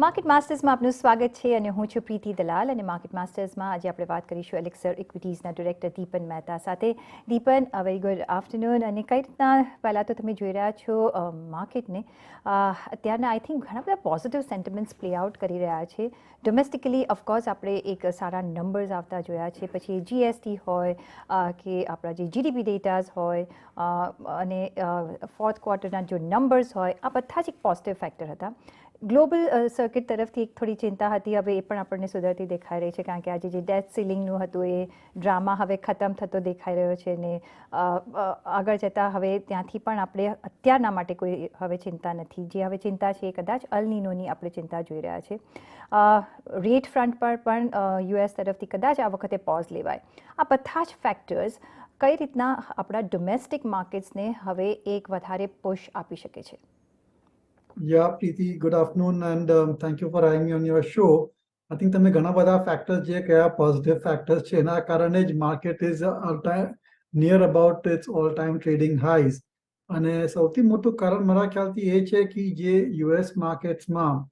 Market માસ્ટર્સમાં આપનું સ્વાગત છે અને હું છું પ્રીતિ દલાલ અને માર્કેટ માસ્ટર્સમાં આજે આપણે વાત કરીશું એલિક્સર ઇક્વિટીઝના ડિરેક્ટર દીપન મહેતા સાથે. Deepan, very good afternoon. અને કઈ રીતના પહેલાં તો તમે જોઈ રહ્યા છો માર્કેટને અત્યારના આઈ થિંક ઘણા બધા પોઝિટિવ સેન્ટિમેન્ટ્સ પ્લે આઉટ કરી રહ્યા છે. ડોમેસ્ટિકલી ઓફકોર્સ આપણે એક સારા નંબર્સ આવતા જોયા છે, પછી જીએસટી હોય કે આપણા જે જીડીપી ડેટાઝ હોય અને ફોર્થ ક્વાર્ટરના જો નંબર્સ હોય, આ બધા જ એક પોઝિટિવ ફેક્ટર હતા. ગ્લોબલ સર્કિટ તરફથી એક થોડી ચિંતા હતી, હવે એ પણ આપણને સુધરતી દેખાઈ રહી છે, કારણ કે આજે જે ડેથ સીલિંગનું હતું એ ડ્રામા હવે ખતમ થતો દેખાઈ રહ્યો છે ને આગળ જતાં હવે ત્યાંથી પણ આપણે અત્યારના માટે કોઈ હવે ચિંતા નથી. જે હવે ચિંતા છે એ કદાચ અલ નીનોની આપણે ચિંતા જોઈ રહ્યા છે. રેટ ફ્રન્ટ પર પણ યુએસ તરફથી કદાચ આ વખતે પોઝ લેવાય. આ બધા જ ફેક્ટર્સ કઈ રીતના આપણા ડોમેસ્ટિક માર્કેટ્સને હવે એક વધારે પુશ આપી શકે છે? Yeah, Preeti, good afternoon and thank you for having me on your show. I think તમે ઘણા બધા ફેક્ટર્સ જે કયા પોઝિટિવ ફેક્ટર્સ છે એના કારણે જ market is near about its all time trading highs. અને સૌથી મોટું કારણ મારા ખ્યાલથી એ છે કે જે યુએસ માર્કેટ્સમાં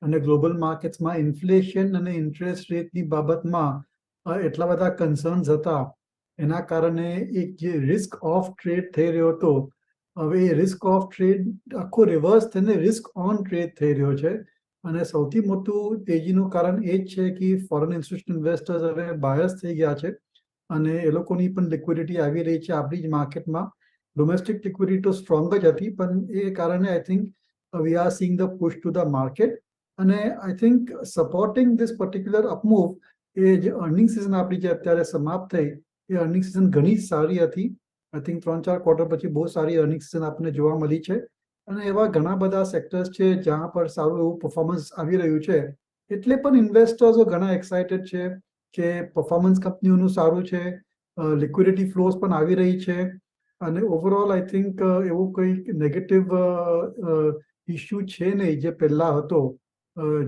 અને ગ્લોબલ માર્કેટ્સમાં ઇન્ફ્લેશન અને ઇન્ટરેસ્ટ રેટની બાબતમાં એટલા બધા કન્સર્ન્સ હતા, એના કારણે એક જે રિસ્ક ઓફ ટ્રેડ થઈ રહ્યો હતો, હવે એ રિસ્ક ઓફ ટ્રેડ આખો રિવર્સ થઈને રિસ્ક ઓન ટ્રેડ થઈ રહ્યો છે. અને સૌથી મોટું તેજીનું કારણ એ જ છે કે ફોરેન ઇન્સ્ટિટ્યુશનલ ઇન્વેસ્ટર્સ હવે બાયસ થઈ ગયા છે અને એ લોકોની પણ લિક્વિડિટી આવી રહી છે આપણી જ માર્કેટમાં. ડોમેસ્ટિક લિક્વિડિટી તો સ્ટ્રોંગ જ હતી, પણ એ કારણે I think we are seeing the push to the market. અને I think supporting this particular upmove એ જે અર્નિંગ સિઝન આપણી જે અત્યારે સમાપ્ત થઈ, એ અર્નિંગ સિઝન ઘણી સારી હતી. આઈ થિંક 3-4 ક્વાર્ટર પછી બહુ સારી અર્નિંગ સિઝન આપણને જોવા મળી છે. અને એવા ઘણા બધા સેક્ટર્સ છે જ્યાં પર સારું એવું પરફોર્મન્સ આવી રહ્યું છે, એટલે પણ ઇન્વેસ્ટર્સો ઘણા એક્સાઇટેડ છે કે પરફોર્મન્સ કંપનીઓનું સારું છે, લિક્વિડિટી ફ્લોઝ પણ આવી રહી છે. અને ઓવરઓલ આઈ થિંક એવું કંઈક નેગેટિવ ઇસ્યુ છે નહીં જે પહેલાં હતો.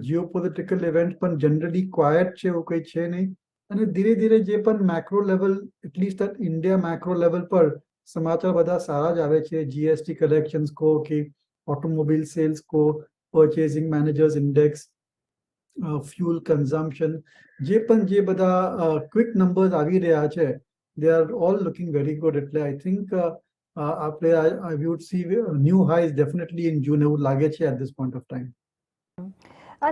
જીઓપોલિટિકલ ઇવેન્ટ પણ જનરલી ક્વાયટ છે, એવું કંઈ છે નહીં. અને ધીરે ધીરે જે પણ macro level, at least India macro level પર સમાચાર બધા સારા જ આવે છે. જીએસટી કલેક્શન્સ કહો કે ઓટોમોબાઈલ સેલ્સ કહો, purchasing managers index, fuel consumption, જે બધા ક્વિક નંબર્સ આવી રહ્યા છે, they are all looking very good. એટલે આઈ થિંક આપણે I would see new highs definitely in June, એવું લાગે છે at this point of time.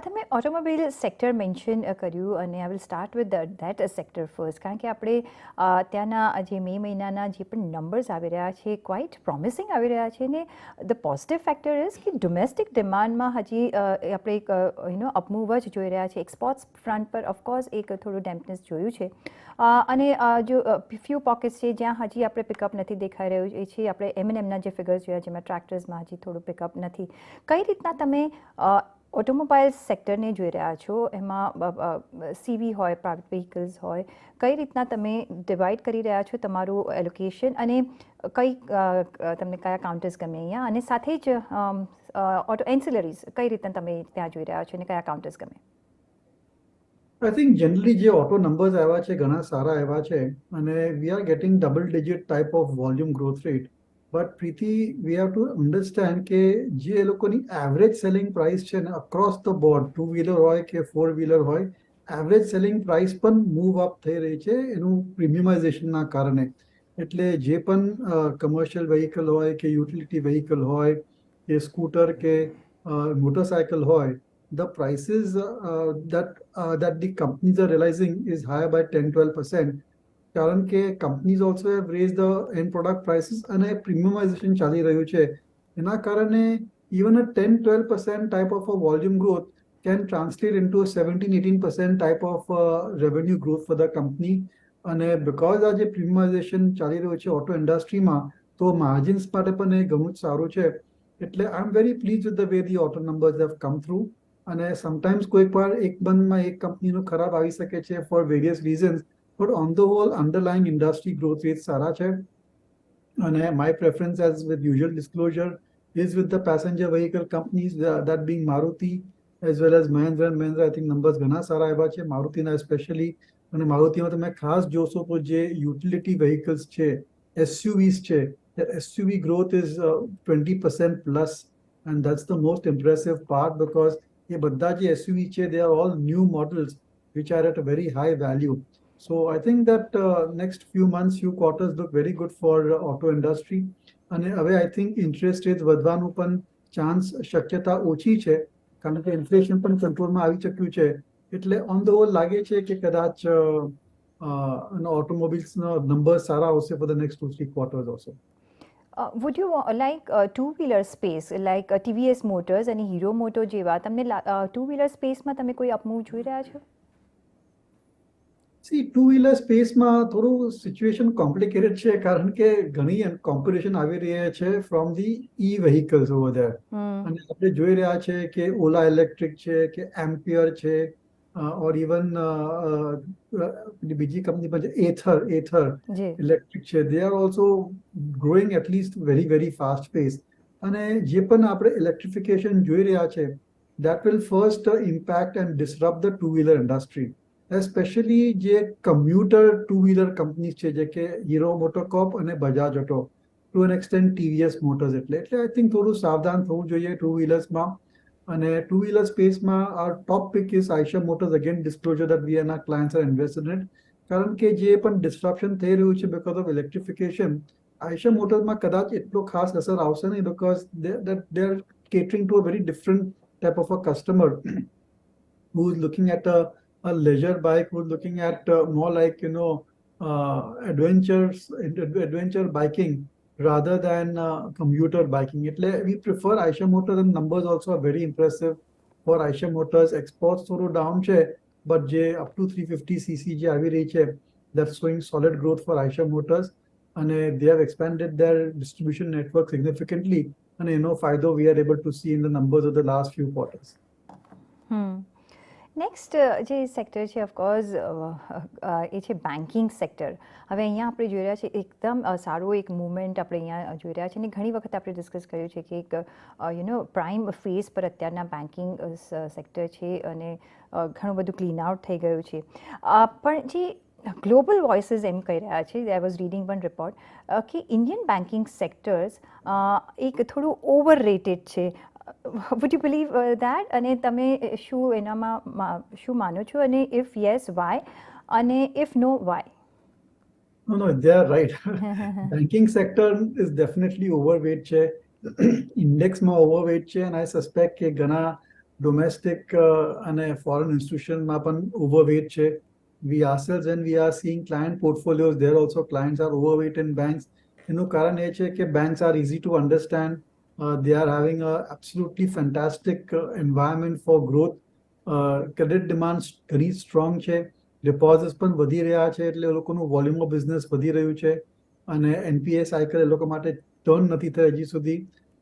તમે ઓટોમોબાઈલ સેક્ટર મેન્શન કર્યું અને I will start with that sector first, કારણ કે આપણે ત્યાંના જે મે મહિનાના જે પણ નંબર્સ આવી રહ્યા છે ક્વાઇટ પ્રોમિસિંગ આવી રહ્યા છે. ને ધ પોઝિટિવ ફેક્ટર ઇઝ કે ડોમેસ્ટિક ડિમાન્ડમાં હજી આપણે એક અપમૂવ જ જોઈ રહ્યા છે. એક્સપોર્ટ્સ ફ્રન્ટ પર ઓફકોર્સ એક થોડું ડેમ્પનેસ જોયું છે અને જો ફ્યુ પોકેટ્સ છે જ્યાં હજી આપણે પિકઅપ નથી દેખાઈ રહ્યું એ છે. આપણે એમએનએમના જે ફિગર્સ જોયા જેમાં ટ્રેક્ટર્સમાં હજી થોડું પિકઅપ નથી. કઈ રીતના તમે ઓટોમોબાઈલ સેક્ટરને જોઈ રહ્યા છો? એમાં સીવી હોય, પ્રાઇવેટ વ્હીકલ્સ હોય, કઈ રીતના તમે ડિવાઈડ કરી રહ્યા છો તમારું એલોકેશન અને તમને કયા કાઉન્ટર્સ ગમે અહીંયા, અને સાથે જ ઓટો એન્સિલરીઝ કઈ રીતના તમે ત્યાં જોઈ રહ્યા છો અને કયા કાઉન્ટર્સ ગમે? આઈ થિંક જનરલી જે ઓટો નંબર્સ આવ્યા છે ઘણા સારા આવ્યા છે અને we are getting double digit type of volume growth rate. But Preeti, we have to understand કે જે એ લોકોની એવરેજ સેલિંગ પ્રાઇસ છે ને અક્રોસ ધ બોર્ડ, 2 વ્હીલર હોય કે 4 વ્હીલર હોય, એવરેજ સેલિંગ પ્રાઇસ પણ મૂવ અપ થઈ રહી છે એનું પ્રીમિયમાઇઝેશનના કારણે. એટલે જે પણ કમર્શિયલ વ્હીકલ હોય કે યુટિલિટી વ્હીકલ હોય કે સ્કૂટર કે મોટરસાયકલ હોય, the prices that the companies are realizing is higher by 10-12%. કારણ કે companies also have raise the end product prices અને પ્રીમિયમાઇઝેશન ચાલી રહ્યું છે. એના કારણે even a 10-12% type of a volume growth can translate into 17-18% type of revenue growth for the company. અને because આ જે પ્રીમિયમાઇઝેશન ચાલી રહ્યું છે ઓટો ઇન્ડસ્ટ્રીમાં, તો માર્જિન્સ માટે પણ એ ઘણું જ સારું છે. એટલે I am very pleased with the way the auto numbers have come through. અને સમટાઈમ્સ કોઈક વાર એક બંધમાં એક કંપનીનું ખરાબ આવી શકે છે four various reasons, but on the whole underlying industry growth rates સારા છે. અને my preference, as with usual disclosure, is with the passenger vehicle companies, that being Maruti as well as Mahindra and Mahindra. I think numbers ઘણા સારા આવ્યા છે મારુતિના especially. અને મારુતિમાં તમે ખાસ જોશો તો જે યુટિલિટી vehicles છે, SUVs છે, the SUV growth is 20% plus, and that's the most impressive part because એ બધા જે એસયુવી છે they are all new models which are at a very high value. So I think that next few months, few quarters look very good for auto industry. અને હવે I think interest rates વધવાનું પણ chance શક્યતા ઓછી છે કારણ કે inflation પણ કંટ્રોલમાં આવી ચૂક્યું છે એટલે ઓન ધ હોલ લાગે છે કે કદાચ ઓટોમોબાઈલ્સના નંબર સારા આવશે for the next 2-3 quarters also. Would you like to wheeler space like TVS motors અને હીરો મોટો જેવા તમને ટુ વ્હીલર સ્પેસમાં તમે કોઈ અપમૂવ જોઈ રહ્યા છો? સી ટુ વ્હીલર સ્પેસમાં થોડું સિચ્યુએશન કોમ્પ્લિકેટેડ છે કારણ કે ઘણી કોમ્પિટિશન આવી રહી છે from the E vehicles over there અને આપણે જોઈ રહ્યા છે કે ઓલા ઇલેક્ટ્રિક છે કે એમ્પિયર છે ઓર ઇવન બીજી કંપની પણ છે એથર ઇલેક્ટ્રિક છે they are also growing at least very very fast pace અને જે પણ આપણે ઇલેક્ટ્રિફિકેશન જોઈ રહ્યા છે that will first impact and disrupt the two wheeler industry especially જે કમ્યુટર ટુ વ્હીલર કંપનીઝ છે જે કે હીરો મોટોકોર્પ અને Bajaj Auto to an extent TVS Motors એટલે આઈ થિંક થોડું સાવધાન થવું જોઈએ ટુ વ્હીલર્સમાં અને ટુ વ્હીલર સ્પેસમાં our top pick is Aisha Motors. Again, disclosure that we and our clients are invested in it. કારણ કે જે પણ ડિસ્ટ્રપ્શન થઈ રહ્યું છે because of electrification, Aisha Motorsમાં કદાચ એટલો ખાસ અસર આવશે નહીં because they are catering to a very different type of a customer who is looking at a leisure bike, who is looking at more like adventure biking rather than commuter biking. એટલે we prefer Aisha Motors and numbers also are very impressive for Aisha Motors. Exports થોડું down છે but જે up to 350cc જે આવી રહી છે that's showing solid growth for Aisha Motors અને they have expanded their distribution network significantly અને એનો ફાયદો we are able to see in the numbers of the last few quarters. Next જે sector છે ઓફકોર્સ એ છે બેન્કિંગ સેક્ટર. હવે અહીંયા આપણે જોઈ રહ્યા છીએ એકદમ સારો એક મૂવમેન્ટ આપણે અહીંયા જોઈ રહ્યા છીએ અને ઘણી વખત આપણે ડિસ્કસ કર્યું છે કે એક પ્રાઇમ ફેઝ પર અત્યારના બેન્કિંગ સેક્ટર છે અને ઘણું બધું ક્લીન આઉટ થઈ ગયું છે પણ જે ગ્લોબલ વોઇસીસ એમ કહી રહ્યા છે I was reading one report કે ઇન્ડિયન બેન્કિંગ સેક્ટર્સ એક થોડું ઓવર રેટેડ છે. would you believe that અને તમે શું એનામાં શું માનો છો અને if yes why અને if no why? No, they are right. Banking sector is definitely overweight છે ઇન્ડેક્સમાં overweight છે and I suspect કે ઘણા domestic અને foreign institutionમાં પણ overweight છે. We ourselves when we are seeing client portfolios there also clients are overweight in banks. એનું કારણ એ છે કે banks are easy to understand. They are having a absolutely fantastic environment for growth. Credit demands very strong છે. Deposits પણ વધી રહ્યા છે એટલે એ લોકોનું વોલ્યુમ ઓફ બિઝનેસ વધી રહ્યું છે અને એનપીએ સાયકલ એ લોકો માટે ટર્ન નથી થઈ હજી સુધી.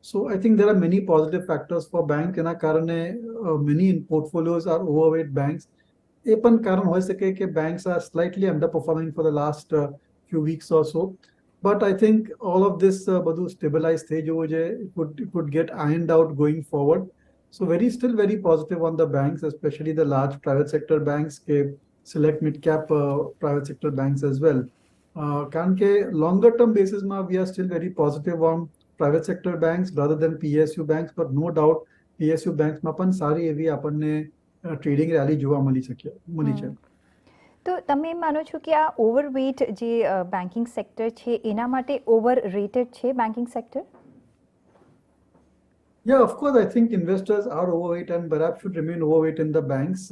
So I think there are many positive factors for bank એના કારણે many portfolios are overweight banks. એ પણ કારણ હોઈ શકે કે banks are slightly underperforming for the last few weeks or so. But I think all of this બધું stabilize થઈ જવું છે. It would get ironed out going forward. So still very positive on the banks, especially the large private sector banks, select mid-cap private sector banks as well. કારણ કે longer term basis we are still very positive on private sector banks rather than PSU banks, but no doubt PSU banks માં પણ સારી એવી આપણને trading rally જોવા મળી છે. તો તમે માનો છો કે આ ઓવરવેટ જે બેન્કિંગ સેક્ટર છે એના માટે ઓવર રેટેડ છે banking sector? Yeah, of course, I think investors are overweight and perhaps should remain overweight in the banks.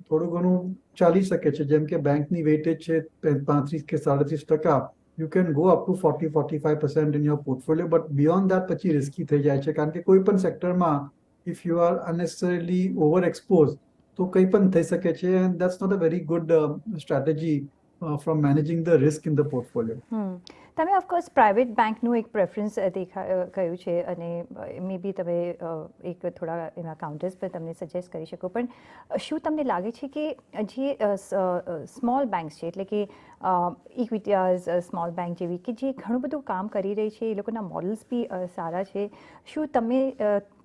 થોડું ઘણું ચાલી શકે છે જેમ કે બેંકની વેટેજ છે 35 કે 37%. You can go up to 40-45% in your portfolio, but beyond that પછી રિસ્કી થઈ જાય છે કારણ કે કોઈ પણ સેક્ટરમાં if you are unnecessarily overexposed તો કંઈ પણ થઈ શકે છે and that's not a very good strategy from managing the risk in the portfolio. તમે ઓફકોર્સ પ્રાઇવેટ બેંકનું એક પ્રેફરન્સ કહ્યું છે અને મે બી તમે એક થોડા એના કાઉન્ટર્સ પર તમને સજેસ્ટ કરી શકો પણ શું તમને લાગે છે કે જે સ્મોલ બેંક્સ છે એટલે કે ઇક્વિટીઝ સ્મોલ બેંક જેવી કે જે ઘણું બધું કામ કરી રહી છે એ લોકોના મોડલ્સ બી સારા છે શું તમે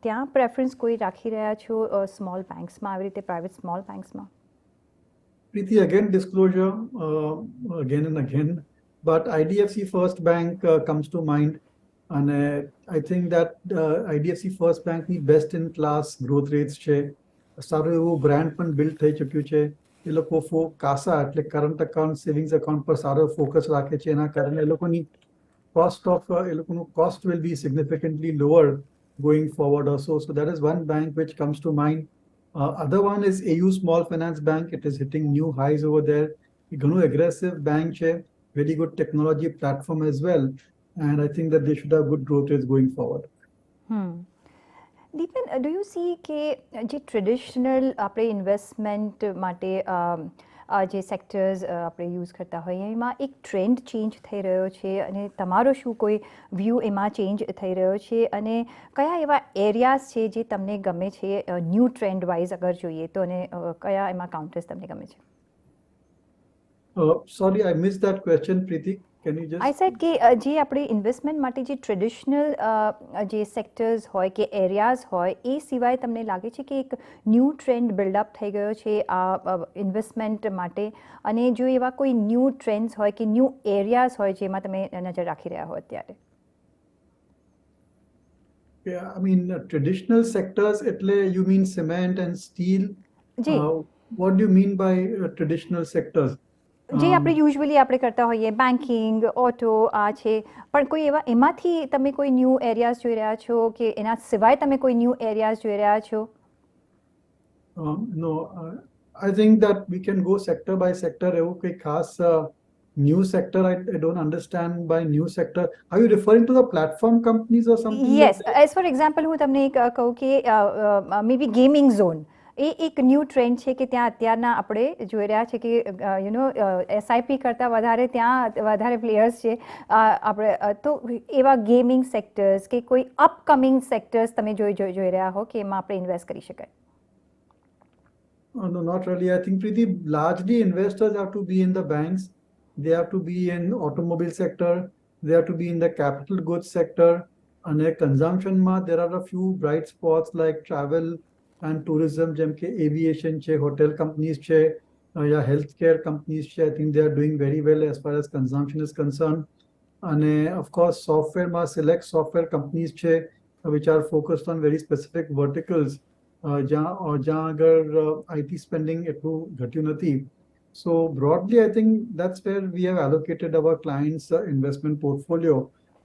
ત્યાં પ્રેફરન્સ કોઈ રાખી રહ્યા છો સ્મોલ બેંક્સમાં આવી રીતે પ્રાઇવેટ સ્મોલ બેંક્સમાં? Preeti, again disclosure again and again. But IDFC First Bank comes to mind and I think that IDFC First Bank ની best in class growth rates છે સારું એવું બ્રાન્ડ પણ બિલ્ડ થઈ ચૂક્યું છે. એ લોકો કાસા એટલે કરંટ અકાઉન્ટ સેવિંગ્સ અકાઉન્ટ પર સારો ફોકસ રાખે છે. એના કારણે એ લોકોની cost will be significantly lower going forward also. So that is one bank which comes to mind. Other one is AU Small Finance Bank. It is hitting new highs over there. ઘણું aggressive bank છે, very good technology platform as well, and I think that they should have good growth rates going forward. Deepan, do you see કે જે traditional આપણે investment માટે જે sectors આપણે use કરતા હોઈએ એમાં એક ટ્રેન્ડ ચેન્જ થઈ રહ્યો છે, અને તમારો શું કોઈ વ્યૂ એમાં ચેન્જ થઈ રહ્યો છે, અને કયા એવા એરિયાઝ છે જે તમને ગમે છે ન્યૂ ટ્રેન્ડ વાઇઝ અગર જોઈએ તો, અને કયા એમાં કાઉન્ટર્સ તમને ગમે છે? Sorry, I missed that question, Preeti. Can you just? I said કે જે આપણે ઇન્વેસ્ટમેન્ટ માટે જે ટ્રેડિશનલ જે સેક્ટર્સ હોય કે એરિયાઝ હોય એ સિવાય તમને લાગે છે કે એક ન્યૂ ટ્રેન્ડ બિલ્ડઅપ થઈ ગયો છે આ ઇન્વેસ્ટમેન્ટ માટે, અને જો એવા કોઈ ન્યૂ ટ્રેન્ડ્સ હોય કે ન્યૂ એરિયાઝ હોય જેમાં તમે નજર રાખી રહ્યા હો અત્યારે? Yeah, I mean, traditional sectors, એટલે you mean cement and steel? G. What do you mean by traditional sectors? જે આપણે યુઝ્યુઅલી આપણે કરતા હોઈએ બેન્કિંગ, ઓટો આ છે, પણ કોઈ એવા એમાંથી તમે કોઈ ન્યૂ એરિયાઝ જોઈ રહ્યા છો કે એના સિવાય તમે કોઈ ન્યૂ એરિયાઝ જોઈ રહ્યા છો? No, I think that we can go sector by sector. એવું કોઈ ખાસ new sector I don't understand by new sector. Are you referring to the platform companies or something? Yes, as for example હું તમને એક કહું કે મે બી gaming zone એ એક new trend છે કે ત્યાં અત્યારના આપણે જોઈ રહ્યા છે કે એસઆઈપી કરતાં વધારે ત્યાં વધારે પ્લેયર્સ છે આપણે, તો એવા ગેમિંગ સેક્ટર્સ કે કોઈ અપકમિંગ સેક્ટર્સ તમે જોઈ રહ્યા હો કે એમાં આપણે ઇન્વેસ્ટ કરી શકાય? No, not really. I think pretty largely investors have to be in the banks. They have to be in automobile sector. They have to be in the capital goods sector. And consumption ma, there are a few bright spots like travel and tourism, જેમ કે aviation છે, hotel companies છે, या healthcare companies છે. I think they are doing very well as far as consumption is concerned. And of course, software ma select software companies છે, which are focused on very specific verticals. જ્યાં અગર IT spending એટલું ઘટ્યું નથી. So broadly, I think that's where we have allocated our clients' investment portfolio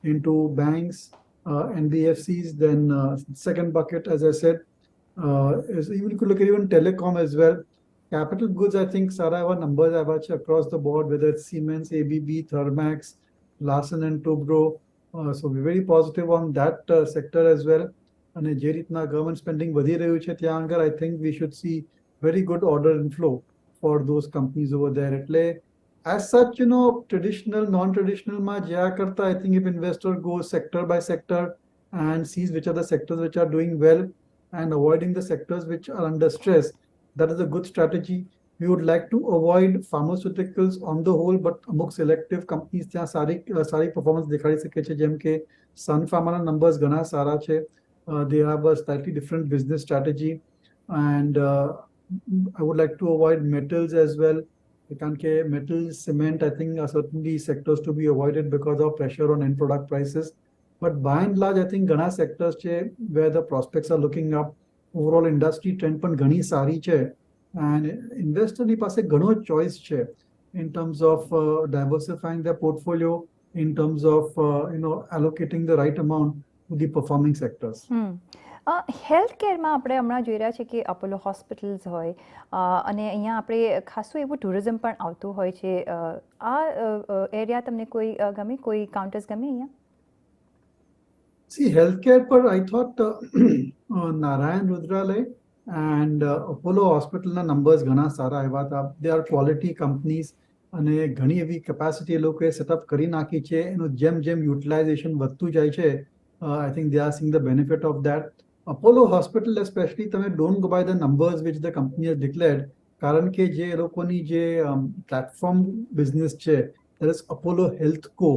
into banks, NBFCs. Then second bucket, as I said, is even you could look at even telecom as well. Capital goods, I think Sara our numbers have across the board, whether it's Siemens, ABB, Thermax, Larsen and Toubro. So we're very positive on that sector as well. And જે રીતના government spending વધી રહ્યું છે ત્યાં આગળ I think we should see very good order inflow for those companies over there. એટલે as such, traditional, non-traditional માં જ્યાં કરતા I think if investor goes sector by sector and sees which are the sectors which are doing well and avoiding the sectors which are under stress, that is a good strategy. We would like to avoid pharmaceuticals on the whole, but among selective companies ત્યાં સારી performance દેખાડી શકે છે. જેમ કે Sun Pharma numbers ઘણા સારા છે. They have a slightly different business strategy, and I would like to avoid metals as well. Metals, cement, I think are certainly sectors to be avoided because of pressure on end product prices. But by and large, I think ઘણા sectors છે where the prospects are looking up. Overall industry trend પણ ઘણી સારી છે, and investor ની પાસે ઘણો choice છે in terms of diversifying their portfolio, in terms of allocating the right amount to the performing sectors. Health કેરમાં આપણે હમણાં જોઈ રહ્યા છે કે અપોલો હોસ્પિટલ્સ હોય અને અહીંયા આપણે ખાસું એવું ટુરિઝમ પણ આવતું હોય છે. આ એરિયા તમને કોઈ ગમે, કોઈ કાઉન્ટર્સ ગમે અહીંયા? See, healthcare પર I thought Narayan Rudralay and Apollo Hospital ના numbers ઘણા સારા આવ્યા હતા. They are quality companies અને ઘણી એવી capacity એ લોકોએ સેટઅપ કરી નાખી છે. એનું જેમ utilization વધતું જાય છે, I think they are seeing the benefit of that. Apollo Hospital especially, તમે don't go by the numbers which the company has declared, કારણ કે જે એ લોકોની જે platform business છે, that is Apollo Health Co.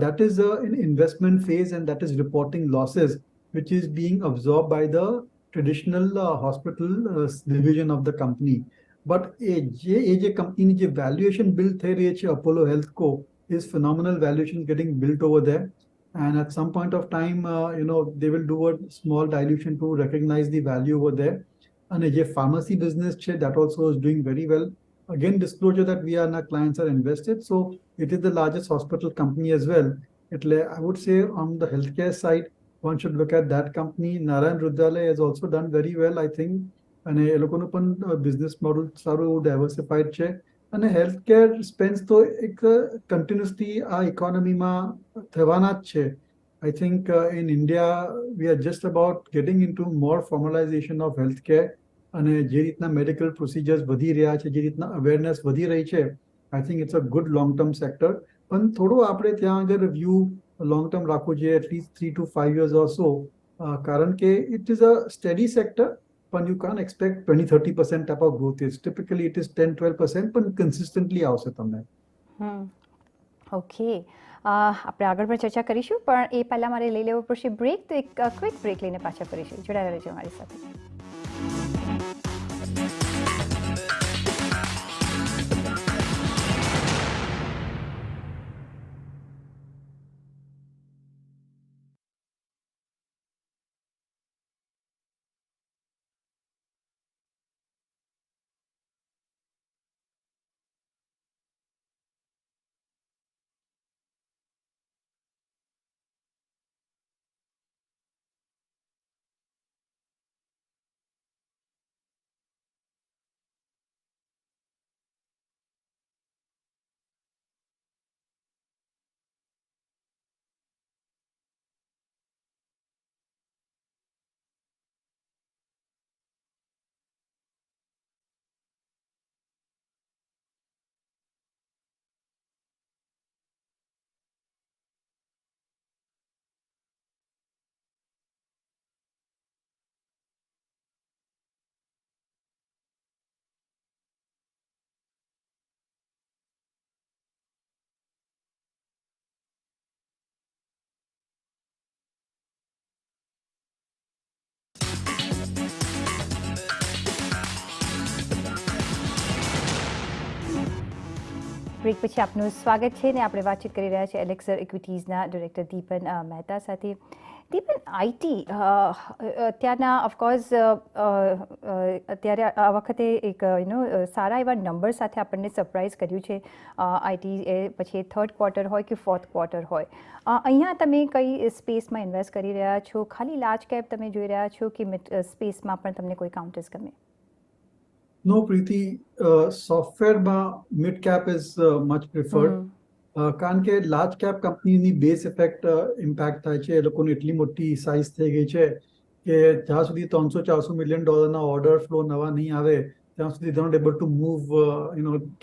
That is an investment phase and that is reporting losses, which is being absorbed by the traditional hospital division of the company. But જે company જે valuation build થઈ રહી છે Apollo Health Co. is phenomenal valuation getting built over there. And at some point of time, they will do a small dilution to recognize the value over there. અને જે pharmacy business છે, that also is doing very well. Again, disclosure that we are and our clients are invested. So it is the largest hospital company as well. એટલે I would say on the healthcare side, one should look at that company. Narayan Rudhyalaya has also done very well, I think. અને એ લોકોનું પણ business model સારું એવું diversified છે. અને healthcare સ્પેન્સ તો એક કન્ટિન્યુઅસલી આ ઇકોનોમીમાં થવાના જ છે. I think in India, we are just about getting into more formalization of healthcare. અને જે રીતના મેડિકલ પ્રોસિજર્સ વધી રહ્યા છે, જે રીતના અવેરનેસ વધી રહી છે, I think it's a good long term sector. પણ થોડું આપણે ત્યાં આગળ વ્યૂ લોંગ ટર્મ રાખવું જોઈએ, at least 3 to 5 years or so. કારણ કે it is a steady sector, but you can't expect 20-30% type of growth. Typically it is 10-12%, but consistently આવશે તમને. ઓકે, આપણે આગળ પણ ચર્ચા કરીશું, પણ એ પહેલાં મારે લઈ લેવો પડશે બ્રેક. તો એક ક્વિક બ્રેક લઈને પાછા ફરીશું. જોડાયેલા રહેજો અમારી સાથે. બ્રેક પછી આપનું સ્વાગત છે ને આપણે વાતચીત કરી રહ્યા છીએ એલેક્સર ઇક્વિટીઝના ડિરેક્ટર દીપન મહેતા સાથે. દીપન, આઈટી અત્યારના ઓફકોર્સ અત્યારે આ વખતે એક સારા એવા નંબર સાથે આપણને સરપ્રાઇઝ કર્યું છે આઈટી, પછી થર્ડ ક્વાર્ટર હોય કે ફોર્થ ક્વાર્ટર હોય. અહીંયા તમે કઈ સ્પેસમાં ઇન્વેસ્ટ કરી રહ્યા છો? ખાલી લાર્જ કેપ તમે જોઈ રહ્યા છો કે મિડ સ્પેસમાં પણ તમને કોઈ કાઉન્ટર્સ ગમે? No, Preeti, software mid cap is much preferred. કારણ કે લાર્જ કેપ કંપનીની બેઝ ઇફેક્ટ ઇમ્પેક્ટ થાય છે. એ લોકોની એટલી મોટી સાઇઝ થઈ ગઈ છે કે જ્યાં સુધી $300-400 million ઓર્ડર ફ્લો નવા નહીં આવે ત્યાં સુધી they are not able to move,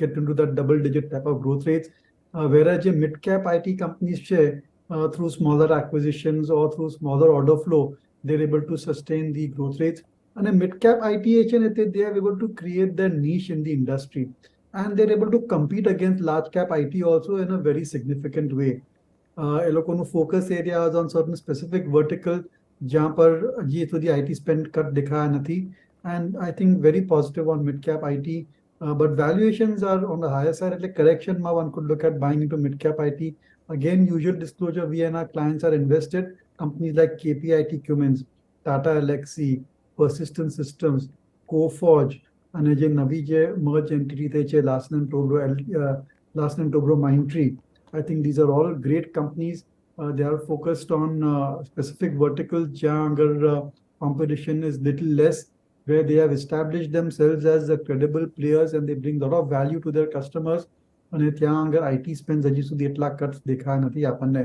get into that double digit type of growth rates. Whereas જે mid cap IT companies છે, through smaller acquisitions or through smaller order flow, they are able to sustain the growth rates. And a mid-cap IT, they are able to create their niche in the industry. And they're able to compete against large-cap IT also in a very significant way. એ લોકોનું focus areas on certain specific vertical, જ્યાં પર હજી સુધી IT spend cut દેખાયા નથી. And I think very positive on mid-cap IT. But valuations are on the higher side. Like correction, one could look at buying into mid-cap IT. Again, usual disclosure, we and our clients are invested. Companies like KPIT Cummins, Tata Elixir, Persistent Systems, Coforge, અને જે નવી જે merge entity થઈ છે Larsen & Toubro Mindtree. I think these are all great companies. They are focused on specific verticals જ્યાં અગર competition is little less, where they have established themselves as credible players and they bring a lot of value to their customers. અને ત્યાં અગર IT spends હજી સુધી એટલા cuts દેખાયા નથી આપણને.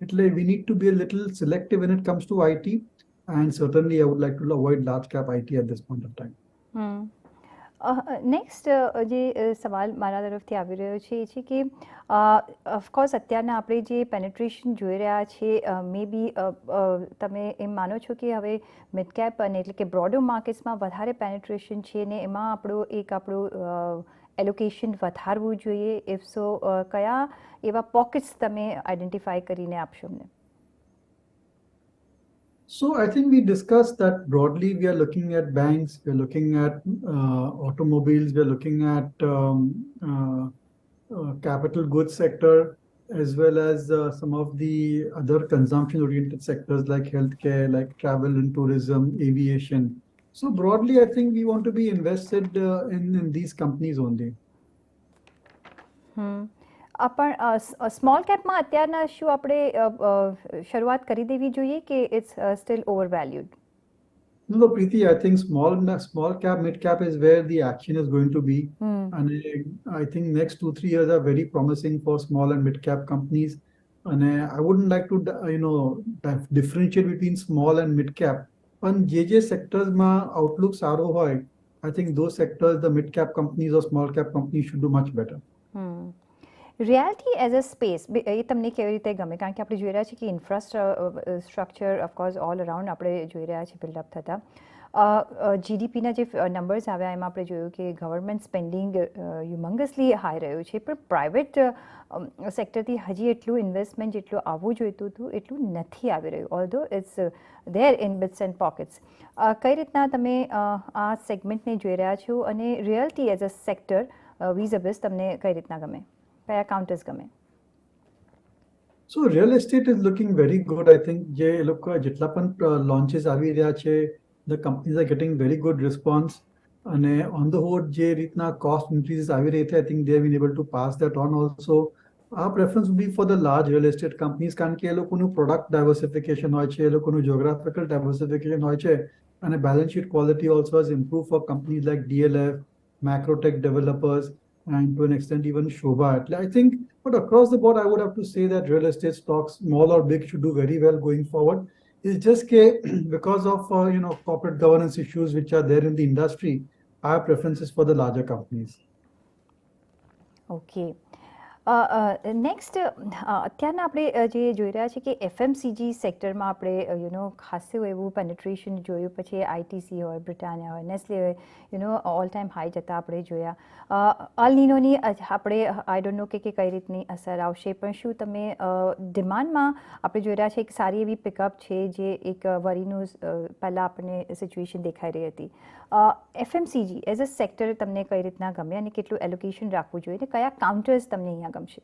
એટલે we need to be a little selective when it comes to IT. And certainly, I would like to avoid large cap IT at this point of time. Next જે સવાલ મારા તરફથી આવી રહ્યો છે એ છે કે ઓફકોર્સ અત્યારના આપણે જે પેનેટ્રેશન જોઈ રહ્યા છે, મે બી તમે એમ માનો છો કે હવે મિડ કેપ અને એટલે કે બ્રોડર માર્કેટ્સમાં વધારે પેનેટ્રેશન છે ને એમાં આપણું એલોકેશન વધારવું જોઈએ? ઇફ સો કયા એવા પોકેટ્સ તમે આઈડેન્ટિફાઈ કરીને આપશો અમને? So I think we discussed that broadly. We are looking at banks, we are looking at automobiles, we are looking at capital goods sector, as well as some of the other consumption-oriented sectors like healthcare, like travel and tourism, aviation. So broadly, I think we want to be invested in these companies only. પણ small કેપમાં અત્યારના શું આપણે શરૂઆત કરી દેવી જોઈએ કે it's still overvalued? No, Preeti, I think small cap, mid cap is where the action is going to be. And I think next 2-3 years are very promising for small and mid cap companies. And I wouldn't like to, differentiate between small and mid cap. But જે sectors ma outlook સારો હોય, I think those sectors, the mid cap companies or small cap companies should do much better. Reality as a space એ તમને કેવી રીતે ગમે? કારણ કે આપણે જોઈ રહ્યા છીએ કે ઇન્ફ્રાસ્ટ્રક્ચર ઓફકોર્સ ઓલ અરાઉન્ડ આપણે જોઈ રહ્યા છીએ બિલ્ડઅપ થતા. જીડીપીના જે નંબર્સ આવ્યા એમાં આપણે જોયું કે ગવર્મેન્ટ સ્પેન્ડિંગ હ્યુમંગસલી હાઈ રહ્યું છે, પણ પ્રાઇવેટ સેક્ટરથી હજી એટલું ઇન્વેસ્ટમેન્ટ જેટલું આવવું જોઈતું હતું એટલું નથી આવી રહ્યું, although it's there in bits and pockets. કઈ રીતના તમે આ સેગમેન્ટને જોઈ રહ્યા છો અને reality as a sector vis તમને કઈ રીતના ગમે? કયા કાઉન્ટર્સ ગમે? So real estate is looking very good. I think જે લોકો જેટલા પણ launches આવી રહ્યા છે, the companies are getting very good response. અને on the whole જે રીતના cost increases આવી રહી છે, I think they have been able to pass that on also. Our preference would be for the large real estate companies કારણ કે એ લોકોનું product diversification હોય છે, એ લોકોનું geographical diversification હોય છે, અને balance sheet quality also has improved for companies like DLF, Macrotech developers, and to an extent even Shobha. I think, but across the board, I would have to say that real estate stocks, small or big, should do very well going forward. It's just because of corporate governance issues which are there in the industry, our preference is for the larger companies. Okay, next અત્યારના આપણે જે જોઈ રહ્યા છીએ કે FMCG સેક્ટરમાં આપણે ખાસું એવું પેનેટ્રેશન જોયું, પછી આઈટીસી હોય, બ્રિટાનિયા હોય, નેસ્લે હોય, ઓલ ટાઈમ હાઈ જતા આપણે જોયા. અલ નીનોની આપણે આઈ ડોન્ટ નો કે કઈ રીતની અસર આવશે, પણ શું તમે ડિમાન્ડમાં આપણે જોઈ રહ્યા છીએ એક સારી એવી પિકઅપ છે જે એક વરીનું પહેલાં આપણને સિચ્યુએશન દેખાઈ રહી હતી. એફએમસીજી એઝ અ સેક્ટર તમને કઈ રીતના ગમે અને કેટલું એલોકેશન રાખવું જોઈએ અને કયા કાઉન્ટર્સ તમને અહીંયા ગમશે?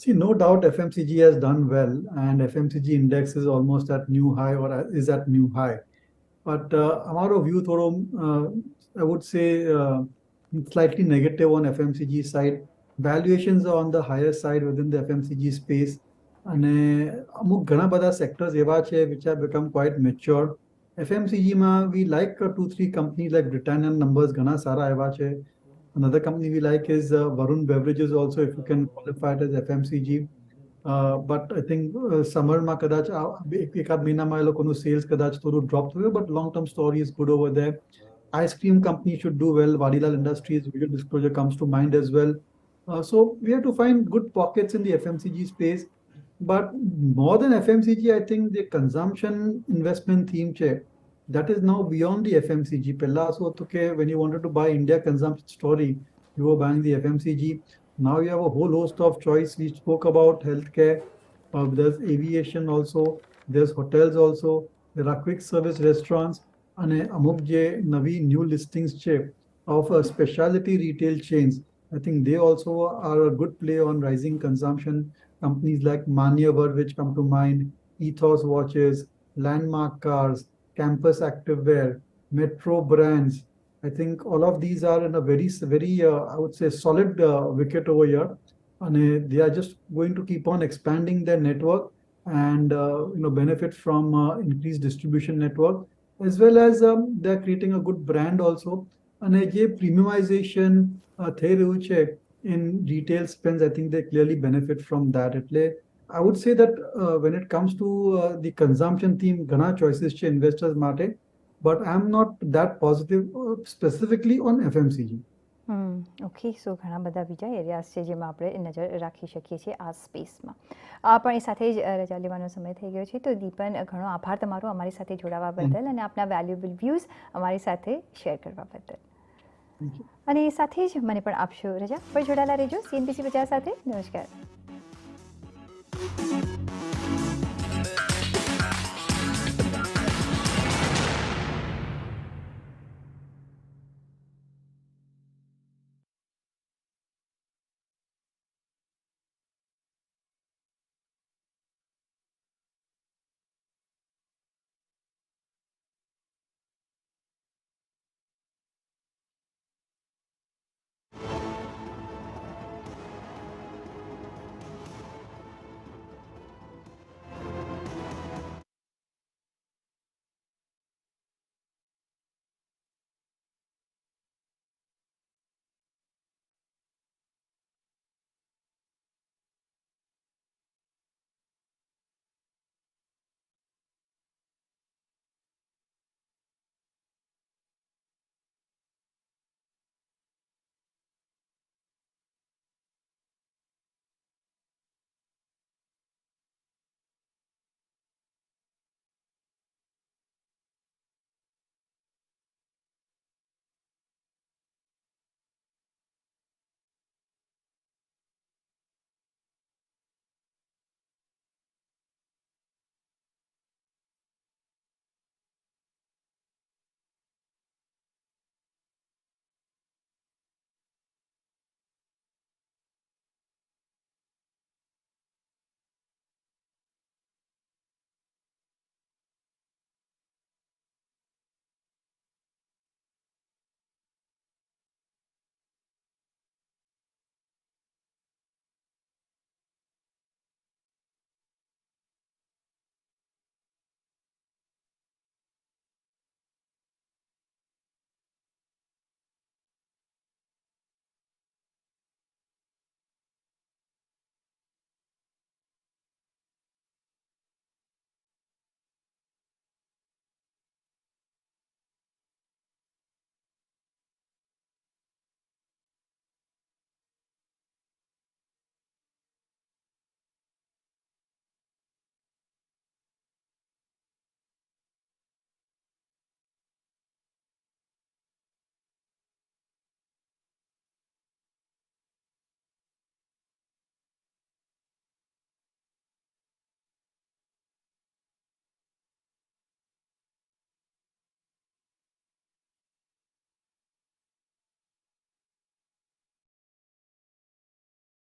See, no doubt FMCG has done well, and FMCG index is almost at new high or is at new high. But our view, I would say, slightly negative on FMCG side. Valuations are on the higher side within the FMCG space, and amuk ઘણા બધા sectors એવા છે which have become quite mature. FMCG માં we like 2-3 companies like Britannia numbers ઘણા સારા એવા છે. Another company we like is Varun Beverages also, if you can qualify it as FMCG. But I think summer માં કદાચ એકાદ મહિનામાં એ લોકોનું sales કદાચ થોડું drop થયું, but long term story is good over there. Ice cream company should do well. Vadilal Industries video disclosure comes to mind as well. So we have to find good pockets in the FMCG space. But more than FMCG, I think the consumption investment theme that is now beyond the FMCG. Pella so when you wanted to buy India consumption story, you were buying the FMCG. Now you have a whole host of choice. We spoke about healthcare. There's aviation also. There's hotels also. There are quick service restaurants. And amuk je navi new listings of specialty retail chains. I think they also are a good play on rising consumption. Companies like Manyavar, which come to mind, Ethos Watches, Landmark Cars, Campus Activewear, Metro Brands. I think all of these are in a very, I would say, solid wicket over here. And they are just going to keep on expanding their network and benefit from increased distribution network, as well as they're creating a good brand also. And premiumization in retail spends, I think they clearly benefit from that. I would say that when it comes to the consumption theme, gana choices che investors mate, but I'm not that positive specifically on FMCG. Okay, so ઘણા બધા બીજા areas છે જેમાં આપણે નજર રાખી શકીએ છીએ આ સ્પેસમાં. પણ એ સાથે જ રજા લેવાનો સમય થઈ ગયો છે, તો દીપન ઘણો આભાર તમારો અમારી સાથે જોડાવા બદલ અને આપના વેલ્યુએબલ વ્યૂઝ અમારી સાથે શેર કરવા બદલ. અને એ સાથે જ મને પણ આપશો રજા. પર જોડાયેલા રહેજો CNBC બજાર સાથે. નમસ્કાર.